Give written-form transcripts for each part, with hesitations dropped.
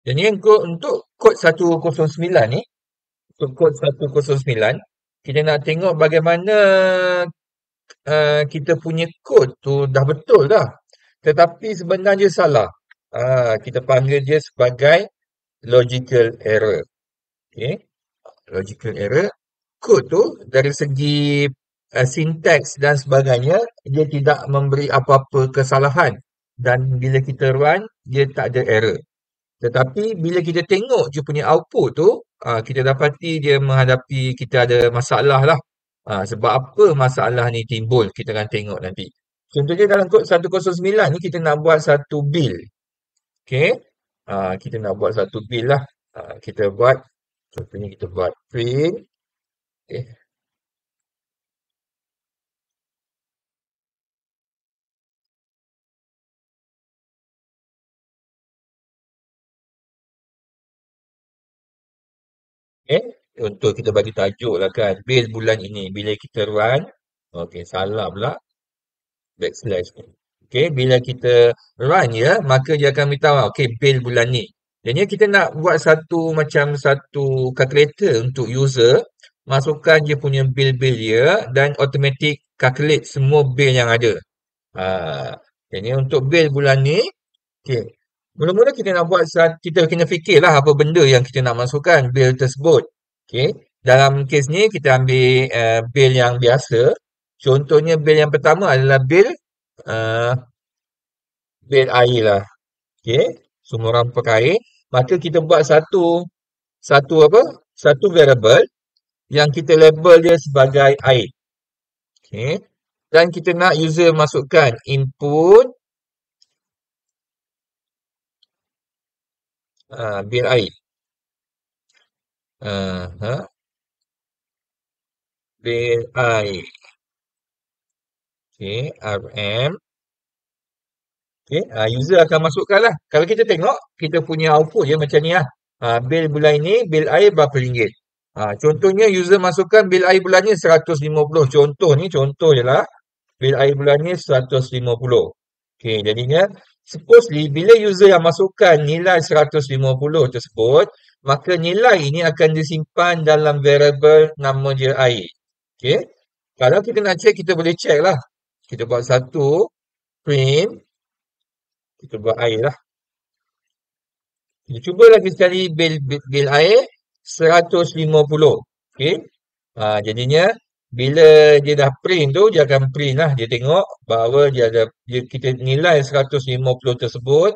Jadi untuk kod 109 ni, untuk kod 109, kita nak tengok bagaimana kita punya kod tu dah betul dah. Tetapi sebenarnya salah. Kita panggil dia sebagai logical error. Okay? Logical error. Kod tu dari segi sinteks dan sebagainya, dia tidak memberi apa-apa kesalahan. Dan bila kita run, dia tak ada error. Tetapi bila kita tengok je punya output tu, kita dapati dia menghadapi kita ada masalah lah. Sebab apa masalah ni timbul, kita akan tengok nanti. Contohnya dalam kod 109 ni kita nak buat satu bill. Okay. Kita nak buat satu bill lah. Kita buat, contohnya kita buat print. Okay. Okay. Untuk kita bagi tajuk lah kan. Bill bulan ini. Bila kita run. Okay, salah pula. Backslash ni. Okay, bila kita run ya, maka dia akan beritahu, okay, bill bulan ni. Jadi kita nak buat satu calculator untuk user, masukkan dia punya bill-bill dia dan automatic calculate semua bill yang ada. Jadi untuk bill bulan ni, okay. Mula-mula kita nak buat, kita kena fikirlah apa benda yang kita nak masukkan bill tersebut. Okay. Dalam kes ni kita ambil bill yang biasa. Contohnya bill yang pertama adalah uh, bil air lah. Okey, semua orang pakai air. Maka kita buat satu apa? Satu variable yang kita label dia sebagai air. Okey. Dan kita nak user masukkan input bil air. Bil air. Okey, RM. Okey, user akan masukkan lah. Kalau kita tengok, kita punya output dia macam ni lah. Bil bulan ini, bil air berapa ringgit. Contohnya user masukkan bil air bulannya 150. Contoh ni, contoh je lah. Bil air bulannya 150. Okey, jadinya, supposedly, bila user yang masukkan nilai 150 tersebut, maka nilai ini akan disimpan dalam variable nama dia air. Okey, kalau kita nak check, kita boleh check lah. Kita buat satu, print, kita buat air lah. Kita cuba lagi sekali bil air 150. Okey. Jadinya bila dia dah print tu, dia akan print lah. Dia tengok bahawa kita nilai 150 tersebut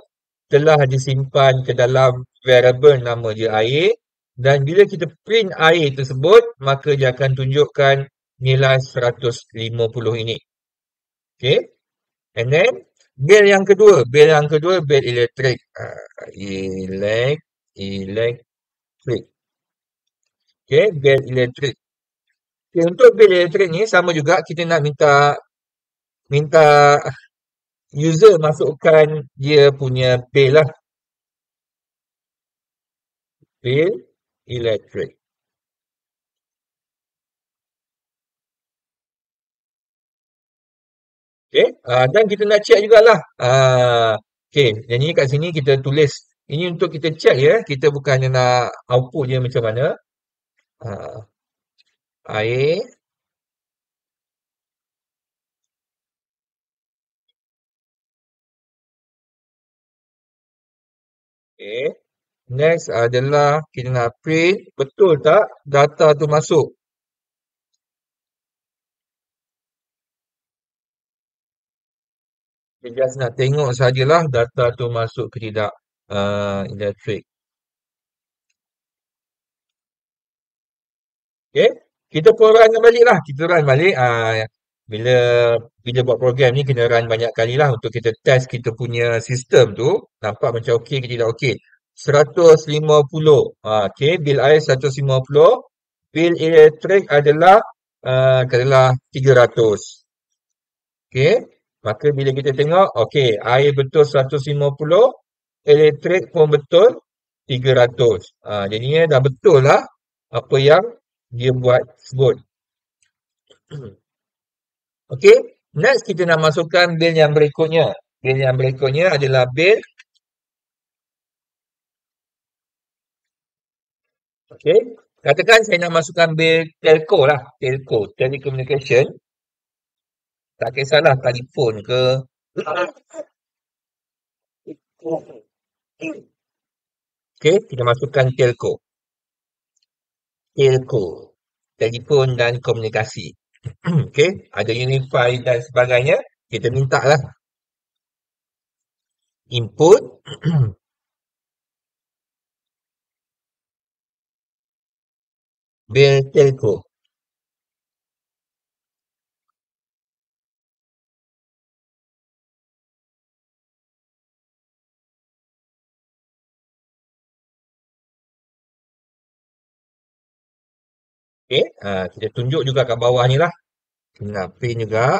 telah disimpan ke dalam variable nama dia air. Dan bila kita print air tersebut, maka dia akan tunjukkan nilai 150 ini. Okay. And then bil yang kedua, bil elektrik. Elektrik. Okay, bil elektrik. Okay, untuk bil elektrik ni sama juga, kita nak minta user masukkan dia punya bil lah. Bil elektrik. Okay, dan kita nak check jugalah. Okay, jadi kat sini kita tulis. Ini untuk kita check ya. Kita bukannya nak output dia macam mana. Air. Okay. Next adalah kita nak print. Betul tak data tu masuk? Kita just nak tengok sajalah data tu masuk ke tidak. Elektrik. Okay. Kita pun run balik lah. Kita run balik. Bila bila buat program ni kena run banyak kali lah untuk kita test kita punya sistem tu. Nampak macam okey ke tidak okey. 150. Okay. Bil air 150. Bil elektrik adalah katakanlah 300. Okay. Maka bila kita tengok, okay, air betul 150. Elektrik pun betul 300. Jadinya dah betul lah apa yang dia buat sebut. Okey, next kita nak masukkan bil yang berikutnya. Bil yang berikutnya adalah bil Okey. Katakan saya nak masukkan bil telco lah. Telco, telecommunication. Tak kisahlah telefon ke. Okey, kita masukkan telco. Telco. Telefon dan komunikasi. Okey, ada Unify dan sebagainya. Kita minta lah input bil telco. Okey, kita tunjuk juga kat bawah ni lah. Kena pin juga.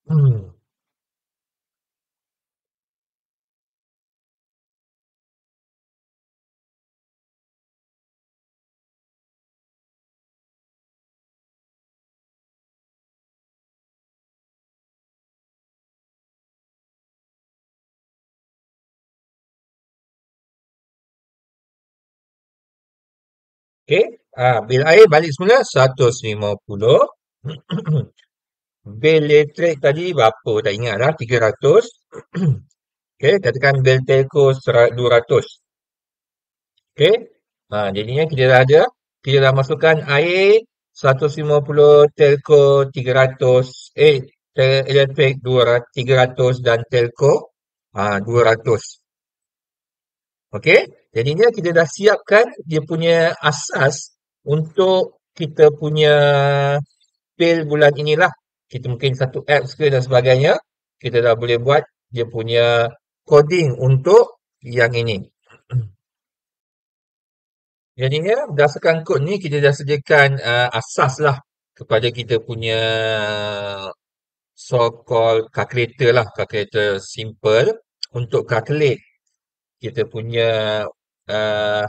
Hmm. Okey, bil air balik semula 150. Bil elektrik tadi berapa tak ingat dah, 300. Okey, katakan bil telco 200. Okey. Jadinya kita dah ada, kita dah masukkan air 150, telco 300, elektrik 200, 300 dan telco 200. Okey. Jadinya kita dah siapkan dia punya asas untuk kita punya bil bulan inilah. Kita mungkin satu apps ke dan sebagainya. Kita dah boleh buat dia punya coding untuk yang ini. Jadinya berdasarkan kod ni kita dah sediakan asas lah kepada kita punya so called calculator lah, calculator simple untuk calculate kita punya uh,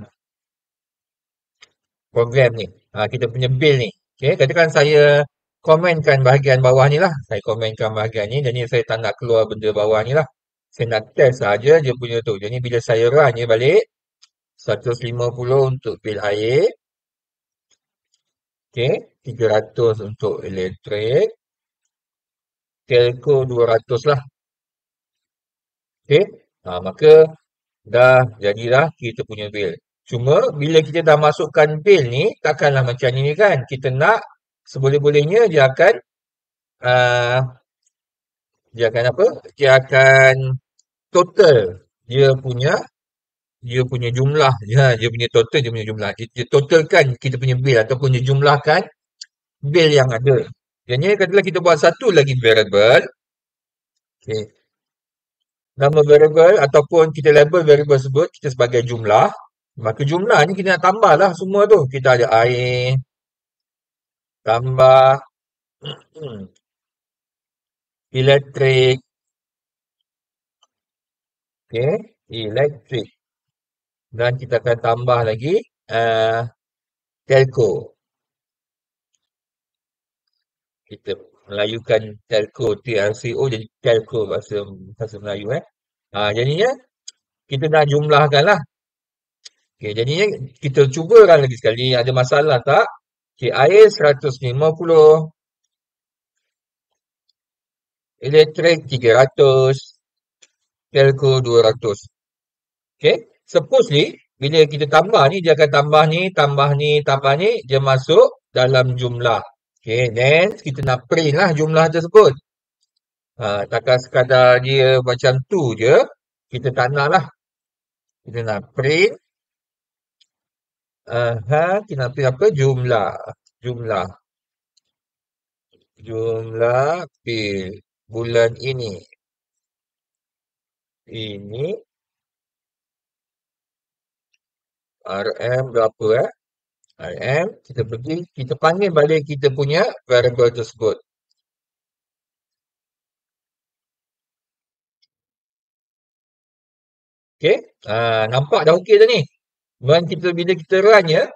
program ni, kita punya bill ni. Okay, katakan saya komenkan bahagian bawah ni lah, saya komenkan bahagian ni, jadi saya tak nak keluar benda bawah ni lah. Saya nak test saja dia punya tu. Jadi bila saya run je balik 150 untuk bil air, okay, 300 untuk elektrik, telco 200 lah. Okay, maka dah jadilah kita punya bil. Cuma bila kita dah masukkan bil ni, takkanlah macam ni kan. Kita nak seboleh-bolehnya uh, dia akan apa? Dia akan total dia punya jumlah. Dia punya total, dia punya jumlah. Dia totalkan kita punya bil ataupun dia jumlahkan bil yang ada. Jadi katakanlah kita buat satu lagi variable. Okay. Nama variable ataupun kita label variable tersebut kita sebagai jumlah. Maka jumlah ni kita nak tambahlah semua tu. Kita ada air, tambah elektrik, okay, elektrik. Dan kita akan tambah lagi telco. Kita melayukan telco, TLCO jadi telco bahasa Melayu jadinya kita dah jumlahkan lah. Okay, jadinya kita cuba kan lagi sekali ada masalah tak? Okay, air 150, elektrik 300, telco 200. Okay, supposedly bila kita tambah ni dia akan tambah ni, tambah ni, tambah ni, dia masuk dalam jumlah. Okay, then kita nak print lah jumlah tersebut. Takkan sekadar dia macam tu je, kita tak nak lah. Kita nak print, kita nak print apa? Jumlah. Jumlah. Jumlah bil bulan ini. Ini RM berapa RM, kita pergi, kita panggil balik kita punya variable tersebut. Okay, nampak dah okey dah ni. Bila kita run ya,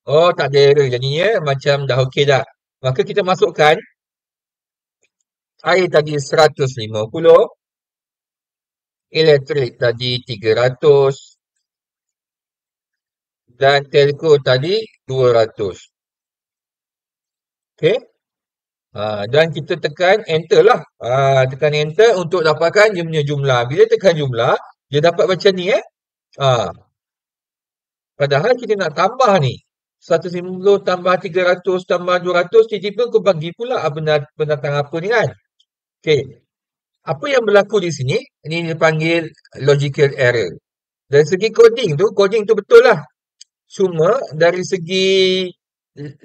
oh tak ada error jadinya macam dah okey dah. Maka kita masukkan air tadi 150, elektrik tadi 300, dan telco tadi 200. Okey. Dan kita tekan enter lah. Tekan enter untuk dapatkan dia punya jumlah. Bila tekan jumlah, dia dapat macam ni Ah, Padahal kita nak tambah ni. 150 tambah 300 tambah 200, tiba-tiba kau bagi pula pendatang apa ni kan. Okey. Apa yang berlaku di sini, ini dipanggil logical error. Dari segi coding tu betul lah. Cuma dari segi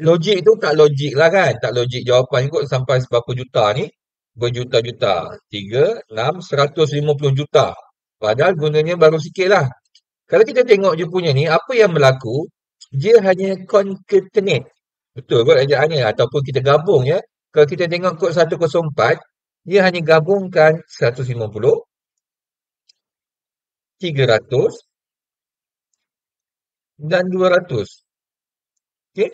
logik tu tak logik lah kan. Tak logik jawapan kot sampai berapa juta ni. Berjuta-juta. 3, 6, 150 juta. Padahal gunanya baru sikit lah. Kalau kita tengok dia punya ni, apa yang berlaku, dia hanya concatenate. Betul kot ejaannya. Ataupun kita gabung ya. Kalau kita tengok kod 104, dia hanya gabungkan 150, 300 dan 200. Okey?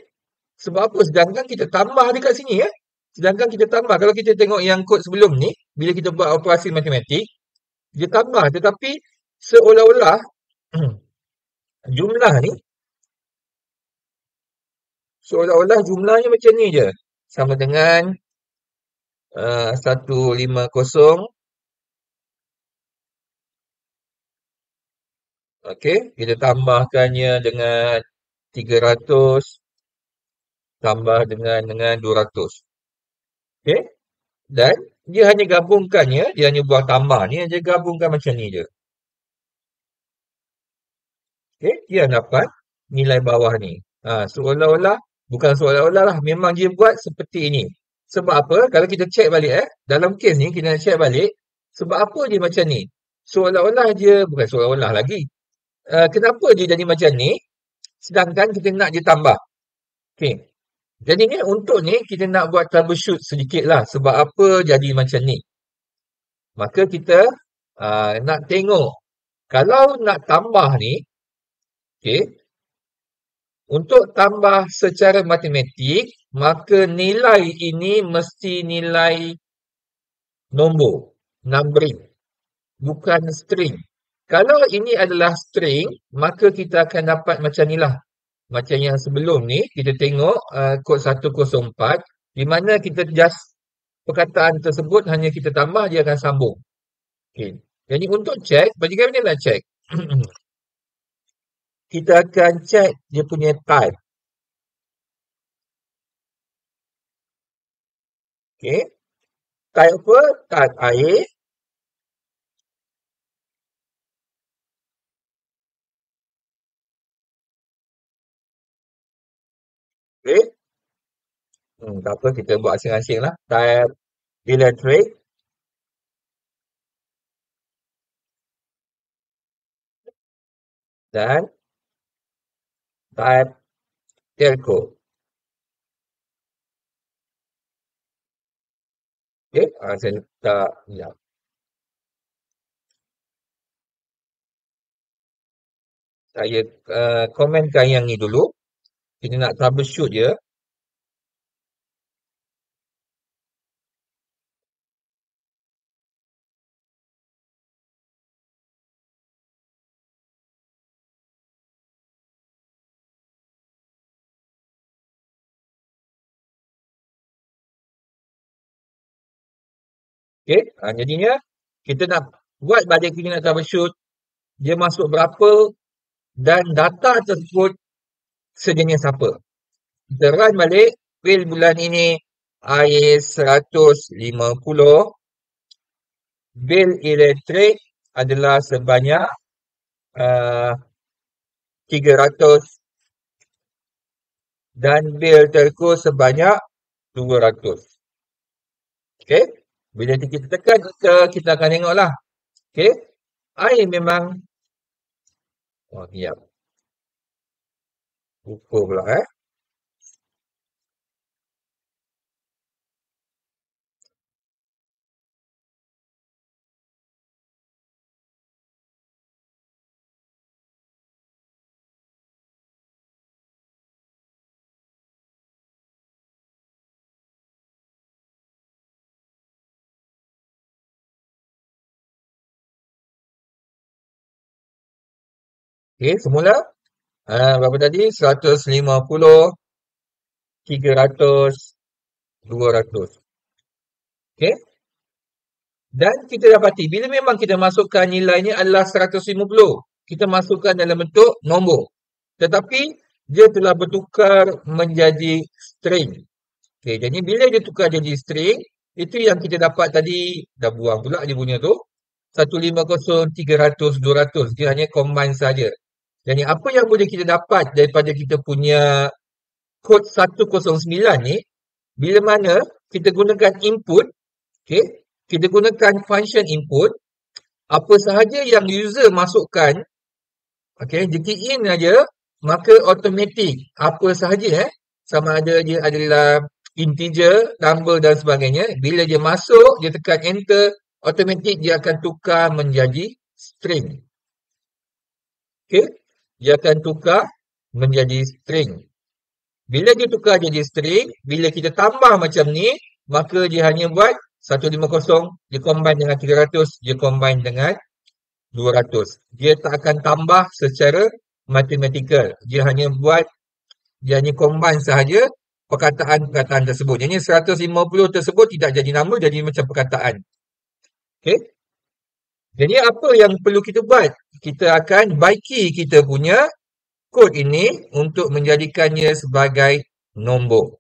Sebab apa? Sedangkan kita tambah dekat sini ya. Sedangkan kita tambah. Kalau kita tengok yang kod sebelum ni, bila kita buat operasi matematik, dia tambah. Tetapi seolah-olah jumlah ni, seolah-olah jumlahnya macam ni je. Sama dengan 150. Okey, kita tambahkannya dengan 300 tambah dengan 200. Okey? Dan dia hanya gabungkannya, dia hanya buat tambah ni, dia gabungkan macam ni je. Okey, dia dapat nilai bawah ni. Seolah-olah, bukan seolah-olah lah, memang dia buat seperti ini. Sebab apa? Kalau kita check balik dalam kes ni kita nak check balik, sebab apa dia macam ni? Seolah-olah dia, bukan seolah-olah lagi. Kenapa dia jadi macam ni? Sedangkan kita nak dia tambah. Okey. Jadi ni untuk ni kita nak buat troubleshoot sedikit lah. Sebab apa jadi macam ni? Maka kita nak tengok. Kalau nak tambah ni, okey, untuk tambah secara matematik, maka nilai ini mesti nilai nombor, numbering, bukan string. Kalau ini adalah string, maka kita akan dapat macam ni lah. Macam yang sebelum ni, kita tengok kod 104, di mana kita just perkataan tersebut hanya kita tambah, dia akan sambung. Okay. Jadi untuk check, bagaimana nak check? Kita akan check dia punya type. Okay. Type apa? Type air. Okay. Tak apa, kita buat asing-asing lah. Type electric. Dan type telco. Okay. Saya letak, ya. Saya komenkan yang ni dulu. Kita nak troubleshoot je. Okay. Jadinya, kita nak buat balik kita nak troubleshoot. Dia masuk berapa dan data tersebut sejenis apa. Kita run balik, bil bulan ini air 150, bil elektrik adalah sebanyak 300 dan bil telco sebanyak 200. Okey? Bila kita tekan kita akan tengoklah. Okey? Air memang ya. Ukur pula Okey, semula Berapa tadi? 150, 300, 200. Okey? Dan kita dapati bila memang kita masukkan nilainya adalah 150, kita masukkan dalam bentuk nombor. Tetapi dia telah bertukar menjadi string. Okey, jadi bila dia tukar jadi string, itu yang kita dapat tadi, dah buang pula dia punya tu. 150, 300, 200. Dia hanya combine saja. Jadi apa yang boleh kita dapat daripada kita punya kod 109 ni, bila mana kita gunakan input, okey, kita gunakan function input, apa sahaja yang user masukkan, okey, dia key in aja, maka automatic apa sahaja sama ada dia adalah integer, number dan sebagainya, bila dia masuk, dia tekan enter, automatic dia akan tukar menjadi string. Okey, dia akan tukar menjadi string. Bila dia tukar jadi string, bila kita tambah macam ni, maka dia hanya buat 150, dia combine dengan 300, dia combine dengan 200. Dia tak akan tambah secara mathematical. Dia hanya combine sahaja perkataan-perkataan tersebut. Jadi 150 tersebut tidak jadi nama, jadi macam perkataan. Okey? Jadi apa yang perlu kita buat? Kita akan baiki kita punya kod ini untuk menjadikannya sebagai nombor.